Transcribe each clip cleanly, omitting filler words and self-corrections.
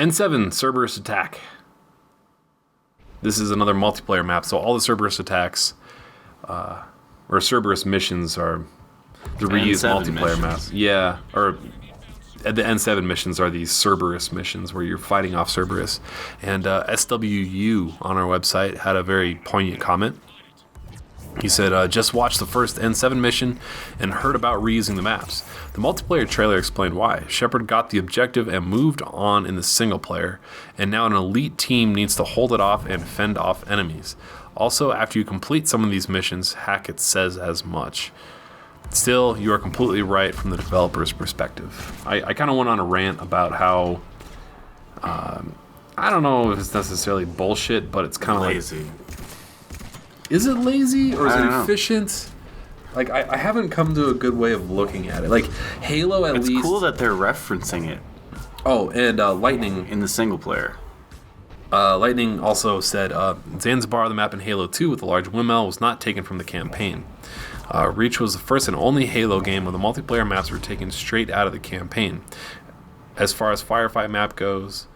N7 Cerberus Attack. This is another multiplayer map, so all the Cerberus attacks, or Cerberus missions are the reused multiplayer maps. Yeah, or the N7 missions are these Cerberus missions where you're fighting off Cerberus. And SWU on our website had a very poignant comment. He said, just watched the first N7 mission and heard about reusing the maps. The multiplayer trailer explained why. Shepard got the objective and moved on in the single player, and now an elite team needs to hold it off and fend off enemies. Also, after you complete some of these missions, Hackett says as much. Still, you are completely right from the developer's perspective. I kind of went on a rant about how, I don't know if it's necessarily bullshit, but it's kind of lazy. Is it lazy or is it efficient? Like, I haven't come to a good way of looking at it. Like, Halo at least... It's cool that they're referencing it. Oh, and Lightning... In the single player. Lightning also said, Zanzibar, the map in Halo 2 with the large windmill, was not taken from the campaign. Reach was the first and only Halo game where the multiplayer maps were taken straight out of the campaign. As far as Firefight map goes...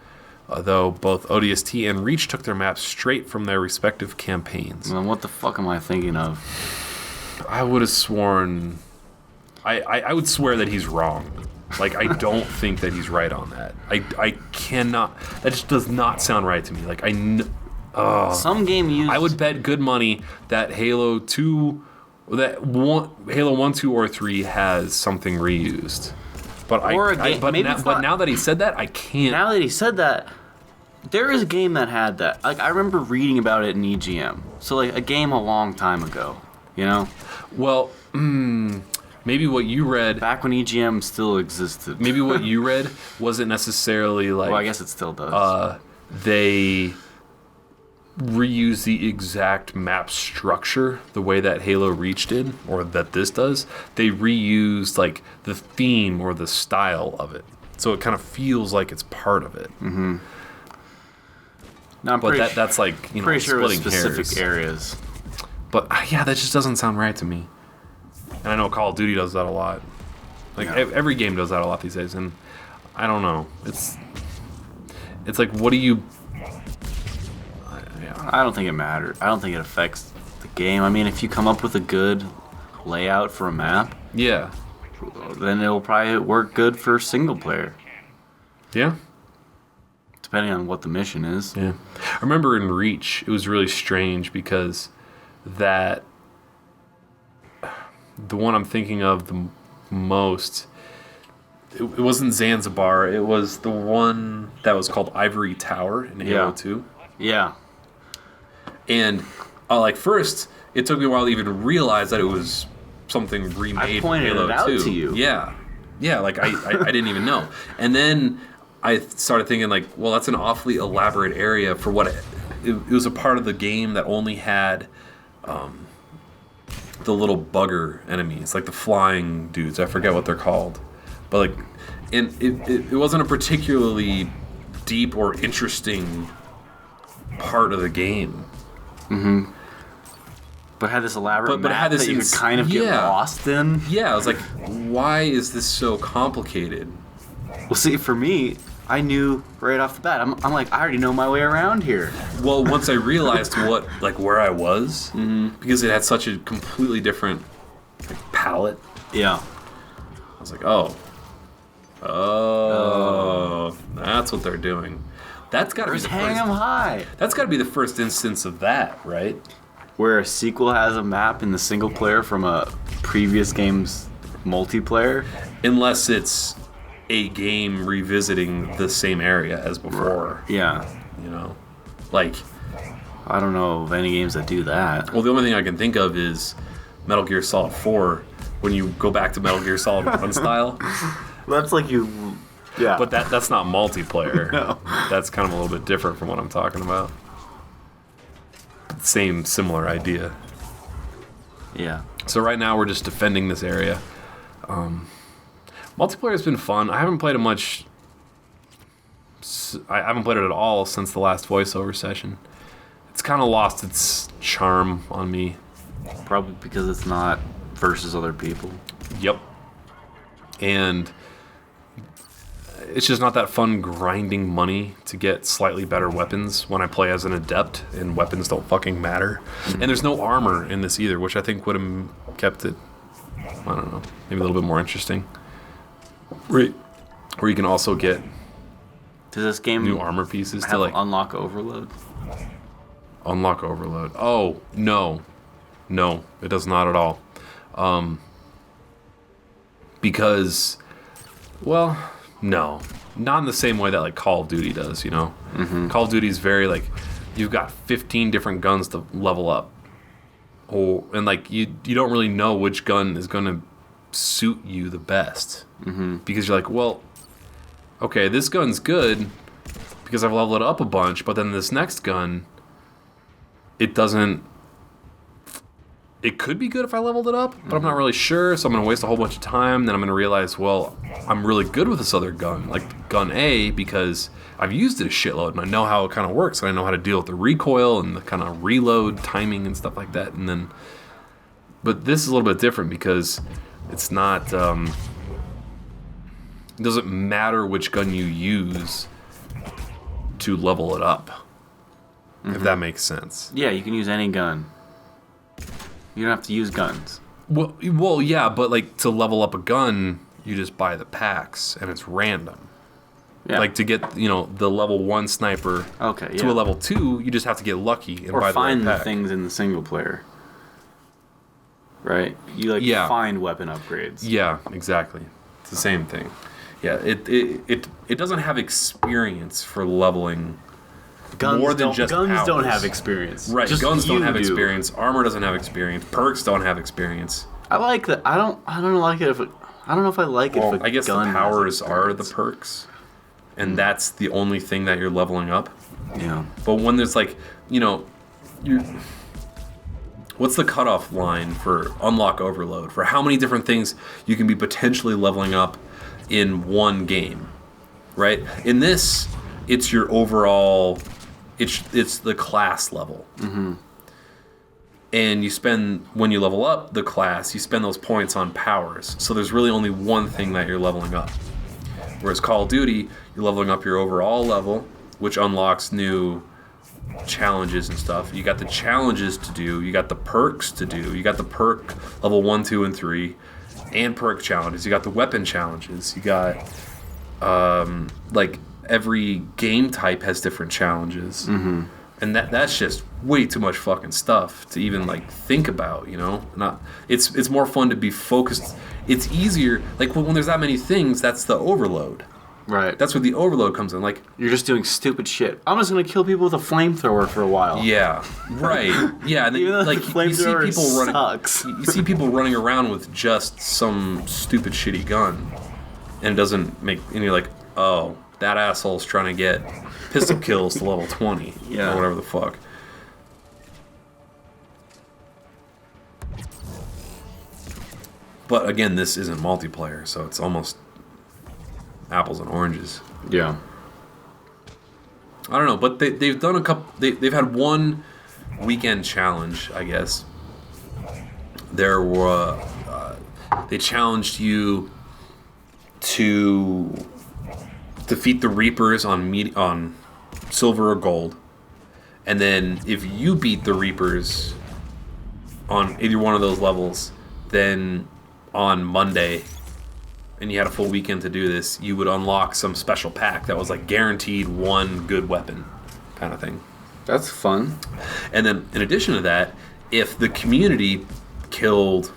though both ODST and Reach took their maps straight from their respective campaigns. Then what the fuck am I thinking of? I would have sworn... I would swear that he's wrong. Like, I don't think that he's right on that. I cannot... That just does not sound right to me. Like, some game used... I would bet good money that Halo 2... Halo 1, 2, or 3 has something reused. But now that he said that, I can't. Now that he said that, there is a game that had that. Like, I remember reading about it in EGM. So, like, a game a long time ago, you know? Well, maybe what you read... Back when EGM still existed. Maybe what you read wasn't necessarily like... Well, I guess it still does. They reuse the exact map structure the way that Halo Reach did, or that this does. They reused like the theme or the style of it, so it kind of feels like it's part of it. Mm-hmm. Now, that's like, you know, pretty sure splitting specific hairs. areas. But yeah, that just doesn't sound right to me. And I know Call of Duty does that a lot. Like every game does that a lot these days, and I don't know. It's like, what do you? I don't think it matters. I don't think it affects the game. I mean, if you come up with a good layout for a map, yeah, then it'll probably work good for single player. Yeah. Depending on what the mission is. Yeah. I remember in Reach, it was really strange because the one I'm thinking of the most, it wasn't Zanzibar. It was the one that was called Ivory Tower in Halo 2. Yeah. And like first, it took me a while to even realize that it was something remade from Halo 2. I pointed it out to you. Yeah. Like I didn't even know. And then I started thinking like, well, that's an awfully elaborate area for what it was a part of the game that only had the little bugger enemies, like the flying dudes. I forget what they're called, but like, and it wasn't a particularly deep or interesting part of the game. Mm-hmm. But had this elaborate map had this that you could kind of get lost in. Yeah, I was like, why is this so complicated? Well, see, for me, I knew right off the bat. I'm like, I already know my way around here. Well, once I realized where I was, because it had such a completely different palette. Yeah. I was like, oh, that's what they're doing. That's got to be the hang them high. That's got to be the first instance of that, right? Where a sequel has a map in the single player from a previous game's multiplayer, unless it's a game revisiting the same area as before. Yeah. You know, like, I don't know of any games that do that. Well, the only thing I can think of is Metal Gear Solid 4. When you go back to Metal Gear Solid 1 style. That's like you. Yeah. But that's not multiplayer. No. That's kind of a little bit different from what I'm talking about. Similar idea. Yeah. So right now we're just defending this area. Multiplayer has been fun. I haven't played it much. I haven't played it at all since the last voiceover session. It's kind of lost its charm on me. Probably because it's not versus other people. Yep. And it's just not that fun grinding money to get slightly better weapons when I play as an adept, and weapons don't fucking matter. And there's no armor in this either, which I think would have kept it, I don't know, maybe a little bit more interesting. Right. Where you can also get Does this game new armor pieces have to like unlock overload? Unlock overload. Oh, no. No, it does not at all. Because, well, no. Not in the same way that like Call of Duty does, you know? Mm-hmm. Call of Duty is very like, you've got 15 different guns to level up. And like, you don't really know which gun is going to suit you the best. Mm-hmm. Because you're like, well, okay, this gun's good because I've leveled it up a bunch, but then this next gun, it doesn't... It could be good if I leveled it up, but I'm not really sure, so I'm going to waste a whole bunch of time. Then I'm going to realize, well, I'm really good with this other gun, like gun A, because I've used it a shitload, and I know how it kind of works, and I know how to deal with the recoil and the kind of reload timing and stuff like that. And then, but this is a little bit different because it's not... it doesn't matter which gun you use to level it up, if that makes sense. Yeah, you can use any gun. You don't have to use guns. Well, yeah, but like to level up a gun, you just buy the packs, and it's random. Yeah. Like to get, the level 1 sniper to a level 2, you just have to get lucky and buy the right pack. Or find the things in the single player. Right? You find weapon upgrades. Yeah, exactly. It's the same thing. Yeah, it doesn't have experience for leveling. Guns more than just guns powers. Don't have experience. Right, just guns don't have experience. Armor doesn't have experience. Perks don't have experience. I like that. I don't like it if it, I don't know if I like it if a I guess gun the powers are the perks, and that's the only thing that you're leveling up. Yeah. But when there's like, what's the cutoff line for unlock overload? For how many different things you can be potentially leveling up in one game, right? In this, it's your overall... It's the class level. Mm-hmm. And you spend, when you level up the class, you spend those points on powers. So there's really only one thing that you're leveling up. Whereas Call of Duty, you're leveling up your overall level, which unlocks new challenges and stuff. You got the challenges to do, you got the perks to do, you got the perk level 1, 2, and 3, and perk challenges. You got the weapon challenges. You got, every game type has different challenges. Mm-hmm. And that's just way too much fucking stuff to even think about, Not it's more fun to be focused. It's easier when there's that many things, that's the overload. Right. That's where the overload comes in. You're just doing stupid shit. I'm just gonna kill people with a flamethrower for a while. Yeah. Right. Yeah, and then, you see people running around with just some stupid shitty gun. And it doesn't make and you're like, oh, that asshole's trying to get pistol kills to level 20. Yeah. Or whatever the fuck. But again, this isn't multiplayer, so it's almost apples and oranges. Yeah. I don't know, but they've done a couple... They've had one weekend challenge, I guess. There were... they challenged you to... defeat the Reapers on silver or gold, and then if you beat the Reapers on either one of those levels, then on Monday, and you had a full weekend to do this, you would unlock some special pack that was guaranteed one good weapon kind of thing. That's fun. And then in addition to that, if the community killed,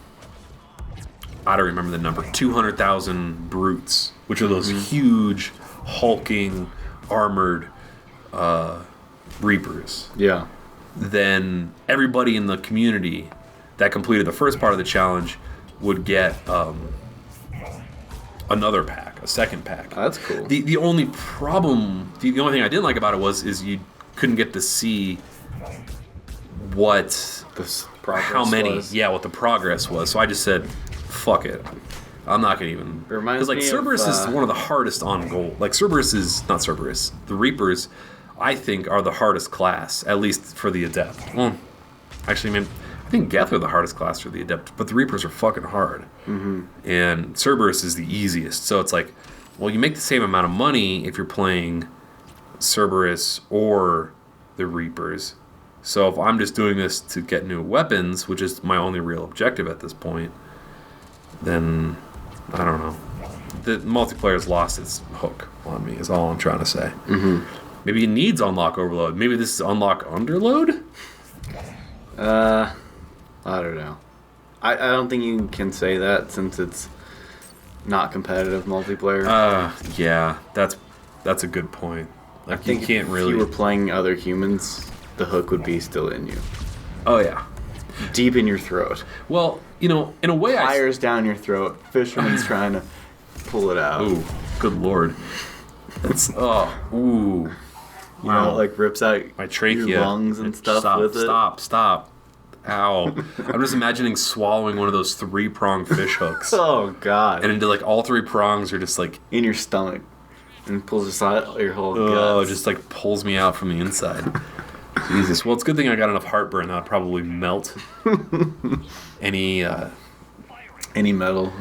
I don't remember the number, 200,000 brutes, which are those huge hulking, armored Reapers. Yeah. Then everybody in the community that completed the first part of the challenge would get another pack, a second pack. Oh, that's cool. The only problem, the only thing I didn't like about it is you couldn't get to see what how many was. Yeah, what the progress was. So I just said, fuck it. I'm not gonna even... Because Cerberus is one of the hardest on gold. Cerberus is... Not Cerberus. The Reapers, I think, are the hardest class. At least for the Adept. Well, actually, I think Geth are the hardest class for the Adept. But the Reapers are fucking hard. Mm-hmm. And Cerberus is the easiest. So it's Well, you make the same amount of money if you're playing Cerberus or the Reapers. So if I'm just doing this to get new weapons, which is my only real objective at this point, then I don't know. The multiplayer's lost its hook on me is all I'm trying to say. Mm-hmm. Maybe it needs unlock overload. Maybe this is unlock underload? I don't know. I don't think you can say that since it's not competitive multiplayer. Yeah, that's a good point. Like, I think you can't really... if you were playing other humans, the hook would be still in you. Oh, yeah. Deep in your throat. Well, in a way Fires down your throat. Fisherman's trying to pull it out. Ooh, good lord. That's... ooh. You know, it like rips out my trachea, your lungs and stuff with it. Stop. Ow. I'm just imagining swallowing one of those 3-prong fish hooks. Oh, God. And into, like, all 3 prongs are just, like... in your stomach. And pulls aside your whole guts. Oh, just, like, pulls me out from the inside. Jesus. Well, it's a good thing I got enough heartburn that I'd probably melt any metal.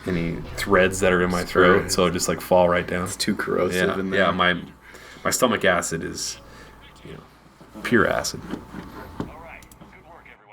Any threads that are in my throat, so it just, like, fall right down. It's too corrosive in there. Yeah, my stomach acid is, pure acid.